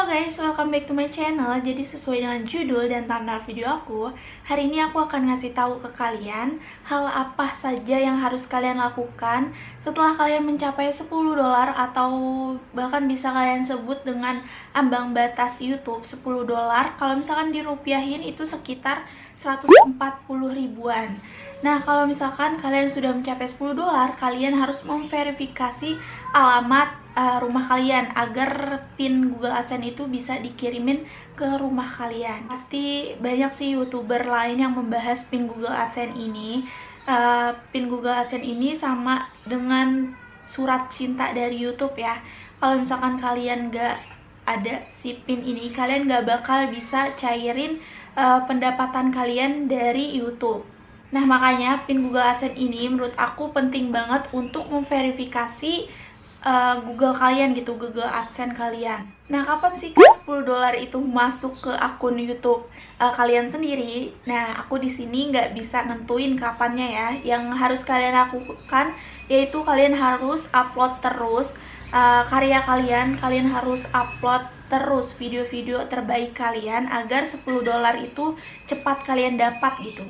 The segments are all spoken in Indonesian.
Halo guys, welcome back to my channel. Jadi sesuai dengan judul dan thumbnail video aku, hari ini aku akan ngasih tahu ke kalian hal apa saja yang harus kalian lakukan setelah kalian mencapai $10 atau bahkan bisa kalian sebut dengan ambang batas YouTube $10. Kalau misalkan dirupiahin itu sekitar 140 ribuan. Nah, kalau misalkan kalian sudah mencapai $10, kalian harus memverifikasi alamat rumah kalian agar pin Google AdSense itu bisa dikirimin ke rumah kalian. Pasti banyak sih YouTuber lain yang membahas pin Google AdSense ini. Pin Google AdSense ini sama dengan surat cinta dari YouTube ya. Kalau misalkan kalian nggak ada si pin ini, kalian nggak bakal bisa cairin pendapatan kalian dari YouTube. Nah, makanya pin Google AdSense ini menurut aku penting banget untuk memverifikasi Google kalian gitu, Google AdSense kalian. Nah, kapan sih $10 itu masuk ke akun YouTube kalian sendiri? Nah, aku di sini nggak bisa nentuin kapannya ya. Yang harus kalian lakukan yaitu kalian harus upload terus karya kalian. Kalian harus upload terus video-video terbaik kalian agar $10 itu cepat kalian dapat gitu.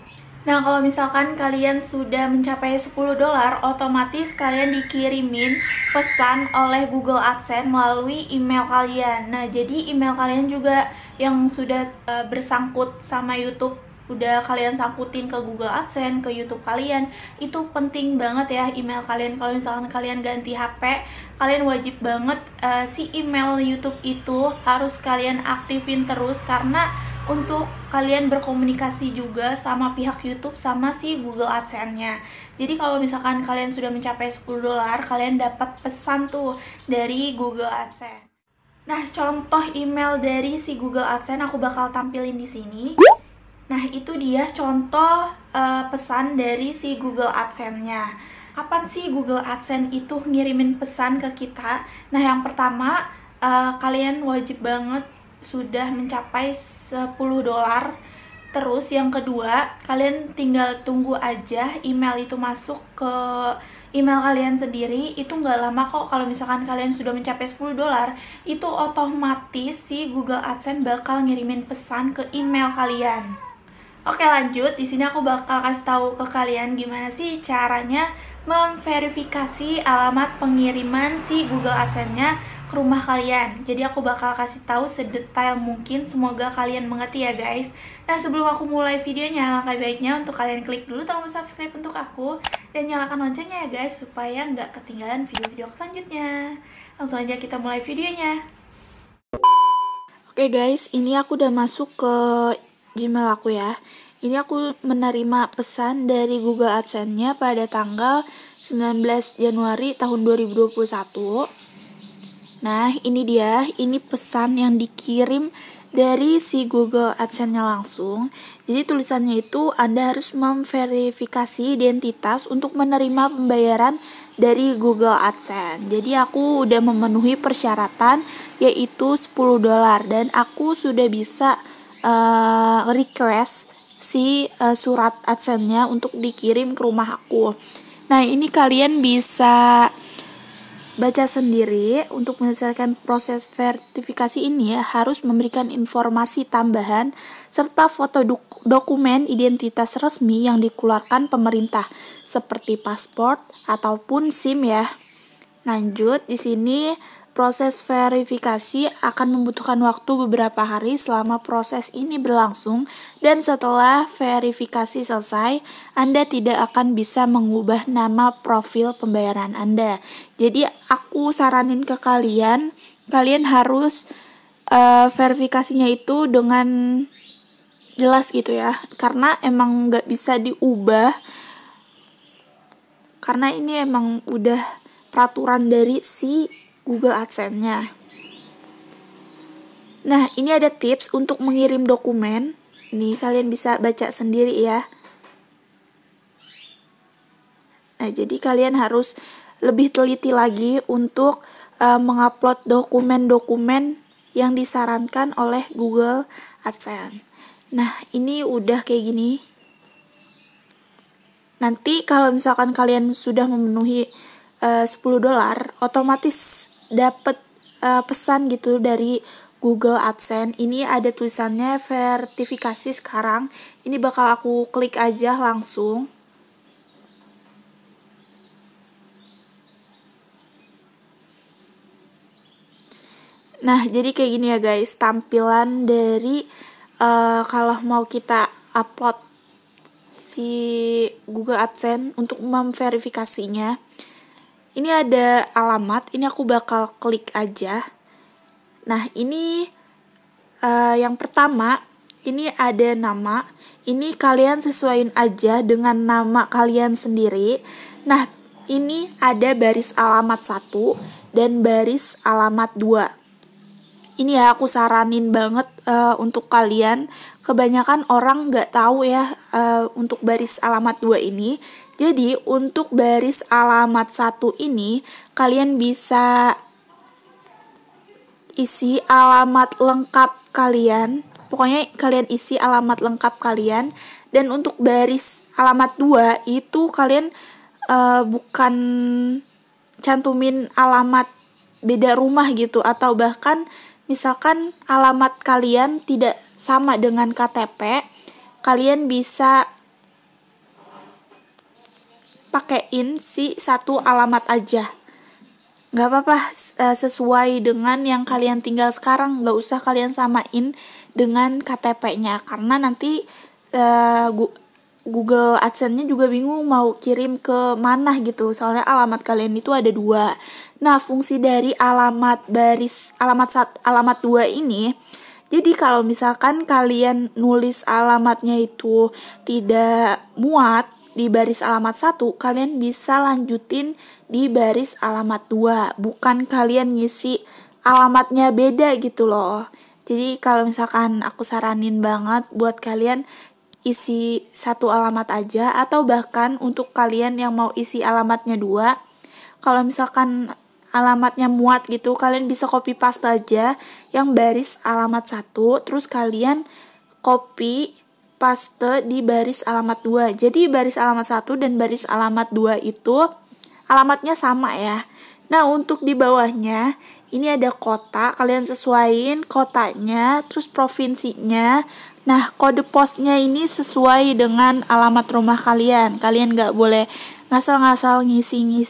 Nah, kalau misalkan kalian sudah mencapai $10, otomatis kalian dikirimin pesan oleh Google AdSense melalui email kalian. Nah, jadi email kalian juga yang sudah bersangkut sama YouTube, udah kalian sangkutin ke Google AdSense, ke YouTube kalian, itu penting banget ya email kalian. Kalau misalkan kalian ganti HP, kalian wajib banget si email YouTube itu harus kalian aktifin terus, karena untuk kalian berkomunikasi juga sama pihak YouTube sama si Google AdSense-nya. Jadi kalau misalkan kalian sudah mencapai $10, kalian dapat pesan tuh dari Google AdSense. Nah, contoh email dari si Google AdSense aku bakal tampilin di sini. Nah, itu dia contoh pesan dari si Google AdSense-nya. Kapan sih Google AdSense itu ngirimin pesan ke kita? Nah, yang pertama, kalian wajib banget sudah mencapai $10. Terus yang kedua, kalian tinggal tunggu aja email itu masuk ke email kalian sendiri. Itu nggak lama kok. Kalau misalkan kalian sudah mencapai $10, itu otomatis si Google AdSense bakal ngirimin pesan ke email kalian. Oke, lanjut. Di sini aku bakal kasih tahu ke kalian gimana sih caranya memverifikasi alamat pengiriman si Google AdSense-nya ke rumah kalian. Jadi aku bakal kasih tahu sedetail mungkin, semoga kalian mengerti ya guys. Nah, sebelum aku mulai videonya, langkah baiknya untuk kalian klik dulu tombol subscribe untuk aku dan nyalakan loncengnya ya guys, supaya nggak ketinggalan video-video selanjutnya. Langsung aja kita mulai videonya. Oke guys, ini aku udah masuk ke Gmail aku ya. Ini aku menerima pesan dari Google AdSense-nya pada tanggal 19 Januari tahun 2021. Nah, ini dia, ini pesan yang dikirim dari si Google AdSense-nya langsung. Jadi tulisannya itu Anda harus memverifikasi identitas untuk menerima pembayaran dari Google AdSense. Jadi aku udah memenuhi persyaratan yaitu $10 dan aku sudah bisa request si surat AdSense-nya untuk dikirim ke rumah aku. Nah, ini kalian bisa baca sendiri. Untuk menyelesaikan proses verifikasi ini ya, harus memberikan informasi tambahan serta foto dokumen identitas resmi yang dikeluarkan pemerintah seperti paspor ataupun SIM ya. Lanjut, di sini proses verifikasi akan membutuhkan waktu beberapa hari selama proses ini berlangsung, dan setelah verifikasi selesai, Anda tidak akan bisa mengubah nama profil pembayaran Anda. Jadi aku saranin ke kalian harus verifikasinya itu dengan jelas gitu ya, karena emang nggak bisa diubah, karena ini emang udah peraturan dari si Google AdSense-nya. Nah, ini ada tips untuk mengirim dokumen. Nih, kalian bisa baca sendiri ya. Nah, jadi kalian harus lebih teliti lagi untuk mengupload dokumen-dokumen yang disarankan oleh Google AdSense. Nah, ini udah kayak gini. Nanti kalau misalkan kalian sudah memenuhi $10, otomatis dapat pesan gitu dari Google AdSense. Ini ada tulisannya verifikasi sekarang. Ini bakal aku klik aja langsung. Nah, jadi kayak gini ya guys, tampilan dari kalau mau kita upload si Google AdSense untuk memverifikasinya. Ini ada alamat, ini aku bakal klik aja. Nah, ini yang pertama, ini ada nama. Ini kalian sesuaiin aja dengan nama kalian sendiri. Nah, ini ada baris alamat 1 dan baris alamat 2. Ini ya aku saranin banget untuk kalian. Kebanyakan orang nggak tahu ya untuk baris alamat 2 ini. Jadi untuk baris alamat 1 ini kalian bisa isi alamat lengkap kalian. Pokoknya kalian isi alamat lengkap kalian. Dan untuk baris alamat 2 itu kalian bukan cantumin alamat beda rumah gitu, atau bahkan misalkan alamat kalian tidak sama dengan KTP, kalian bisa pakein si satu alamat aja. Nggak apa-apa, sesuai dengan yang kalian tinggal sekarang. Nggak usah kalian samain dengan KTP-nya, karena nanti Google AdSense-nya juga bingung mau kirim ke mana gitu, soalnya alamat kalian itu ada 2. Nah, fungsi dari alamat 2 ini, jadi kalau misalkan kalian nulis alamatnya itu tidak muat di baris alamat 1, kalian bisa lanjutin di baris alamat 2, bukan kalian ngisi alamatnya beda gitu loh. Jadi kalau misalkan aku saranin banget buat kalian isi satu alamat aja, atau bahkan untuk kalian yang mau isi alamatnya 2, kalau misalkan alamatnya muat gitu, kalian bisa copy paste aja yang baris alamat 1, terus kalian copy paste di baris alamat 2. Jadi baris alamat 1 dan baris alamat 2 itu alamatnya sama ya. Nah, untuk di bawahnya ini ada kota, kalian sesuaiin kotanya, terus provinsinya. Nah, kode posnya ini sesuai dengan alamat rumah kalian. Kalian nggak boleh ngasal-ngasal ngisi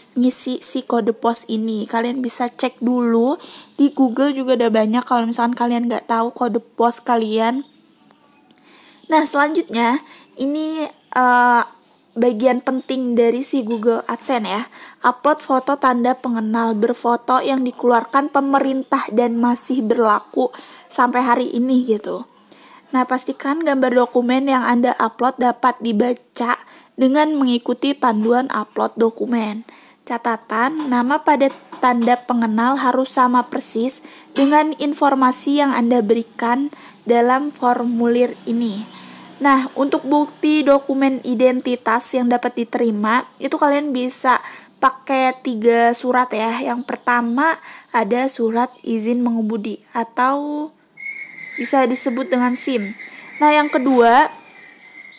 si kode pos ini. Kalian bisa cek dulu di Google juga ada banyak kalau misalkan kalian nggak tahu kode pos kalian. Nah, selanjutnya ini bagian penting dari si Google AdSense ya. Upload foto tanda pengenal berfoto yang dikeluarkan pemerintah dan masih berlaku sampai hari ini gitu. Nah, pastikan gambar dokumen yang Anda upload dapat dibaca dengan mengikuti panduan upload dokumen. Catatan, nama pada tanda pengenal harus sama persis dengan informasi yang Anda berikan dalam formulir ini. Nah, untuk bukti dokumen identitas yang dapat diterima, itu kalian bisa pakai 3 surat ya. Yang pertama ada surat izin mengemudi atau bisa disebut dengan SIM. Nah, yang kedua,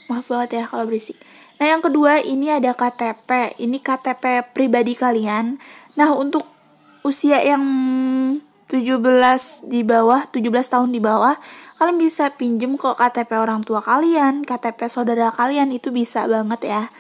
maaf banget ya kalau berisik. Nah, yang kedua ini ada KTP. Ini KTP pribadi kalian. Nah, untuk usia yang 17 tahun di bawah, kalian bisa pinjem kok KTP orang tua kalian, KTP saudara kalian, itu bisa banget ya.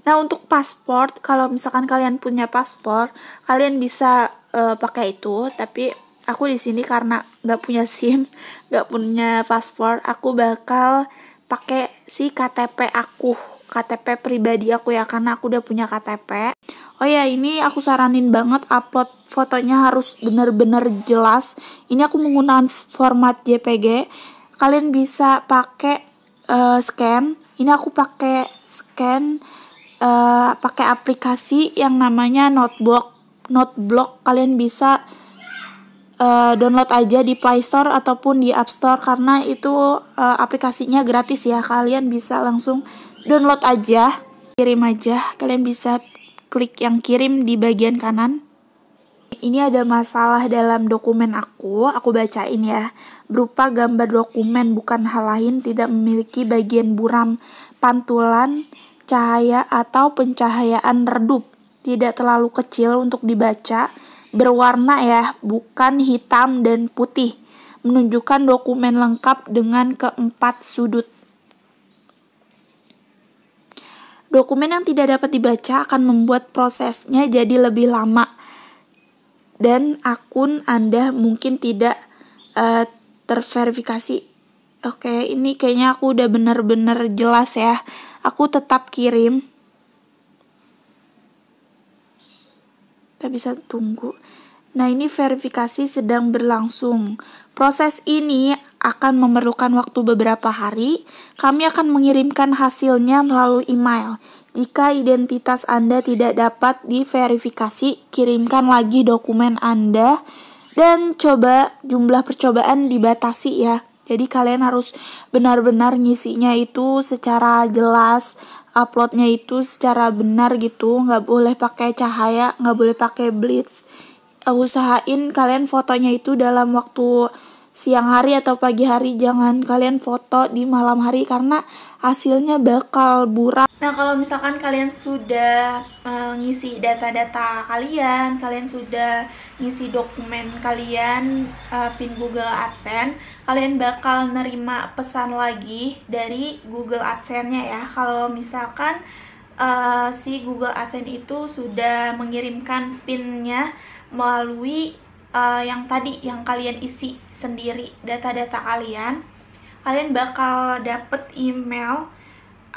Nah, untuk paspor, kalau misalkan kalian punya paspor, kalian bisa pakai itu, tapi aku di sini karena nggak punya SIM, nggak punya paspor, aku bakal pakai si KTP aku, KTP pribadi aku ya, karena aku udah punya KTP. Oh ya, ini aku saranin banget upload fotonya harus bener-bener jelas. Ini aku menggunakan format JPG. Kalian bisa pakai scan. Ini aku pakai scan pakai aplikasi yang namanya Noteblock. Kalian bisa download aja di Play Store ataupun di App Store, karena itu aplikasinya gratis ya. Kalian bisa langsung download aja, kirim aja. Kalian bisa klik yang kirim di bagian kanan. Ini ada masalah dalam dokumen aku bacain ya. Berupa gambar dokumen bukan hal lain, tidak memiliki bagian buram, pantulan, cahaya atau pencahayaan redup, tidak terlalu kecil untuk dibaca, berwarna ya, bukan hitam dan putih, menunjukkan dokumen lengkap dengan keempat sudut. Dokumen yang tidak dapat dibaca akan membuat prosesnya jadi lebih lama. Dan akun Anda mungkin tidak terverifikasi. Oke, ini kayaknya aku udah benar-benar jelas ya. Aku tetap kirim. Kita bisa tunggu. Nah, ini verifikasi sedang berlangsung. Proses ini akan memerlukan waktu beberapa hari. Kami akan mengirimkan hasilnya melalui email. Jika identitas Anda tidak dapat diverifikasi, kirimkan lagi dokumen Anda dan coba jumlah percobaan dibatasi ya. Jadi kalian harus benar-benar ngisinya itu secara jelas, uploadnya itu secara benar gitu, nggak boleh pakai cahaya, nggak boleh pakai blitz. Usahain kalian fotonya itu dalam waktu siang hari atau pagi hari, jangan kalian foto di malam hari karena hasilnya bakal buram. Nah, kalau misalkan kalian sudah ngisi data-data kalian sudah ngisi dokumen kalian, PIN Google AdSense, kalian bakal nerima pesan lagi dari Google AdSense-nya ya. Kalau misalkan si Google AdSense itu sudah mengirimkan PIN-nya melalui yang tadi yang kalian isi sendiri data-data kalian bakal dapet email.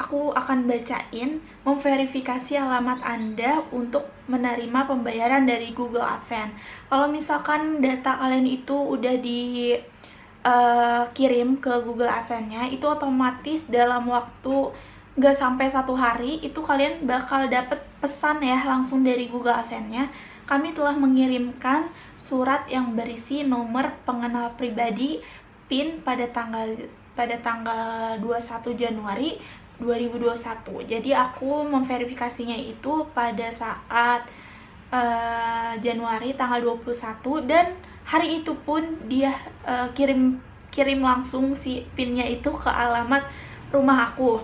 Aku akan bacain, memverifikasi alamat Anda untuk menerima pembayaran dari Google AdSense. Kalau misalkan data kalian itu udah dikirim ke Google AdSense-nya, itu otomatis dalam waktu nggak sampai 1 hari itu kalian bakal dapet pesan ya langsung dari Google AdSense-nya. Kami telah mengirimkan surat yang berisi nomor pengenal pribadi PIN pada tanggal 21 Januari 2021. Jadi aku memverifikasinya itu pada saat Januari tanggal 21 dan hari itu pun dia kirim langsung si PIN-nya itu ke alamat rumah aku.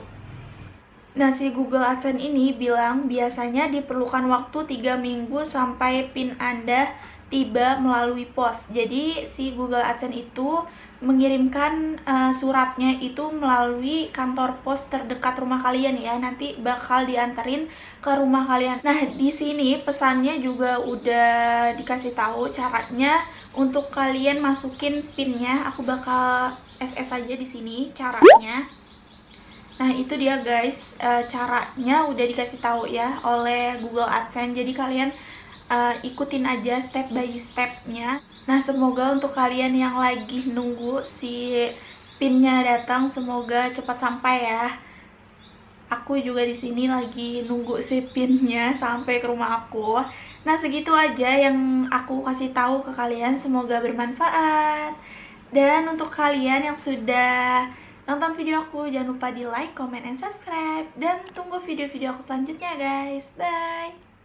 Nah, si Google AdSense ini bilang biasanya diperlukan waktu 3 minggu sampai PIN Anda tiba melalui pos. Jadi si Google AdSense itu mengirimkan suratnya itu melalui kantor pos terdekat rumah kalian ya. Nanti bakal diantarin ke rumah kalian. Nah, di sini pesannya juga udah dikasih tahu caranya untuk kalian masukin PIN-nya. Aku bakal SS aja di sini caranya. Nah, itu dia guys, caranya udah dikasih tahu ya oleh Google AdSense. Jadi kalian ikutin aja step by stepnya. Nah, semoga untuk kalian yang lagi nunggu si PIN-nya datang, semoga cepat sampai ya. Aku juga di sini lagi nunggu si PIN-nya sampai ke rumah aku. Nah, segitu aja yang aku kasih tahu ke kalian. Semoga bermanfaat. Dan untuk kalian yang sudah nonton video aku, jangan lupa di like, comment, and subscribe. Dan tunggu video-video aku selanjutnya guys. Bye!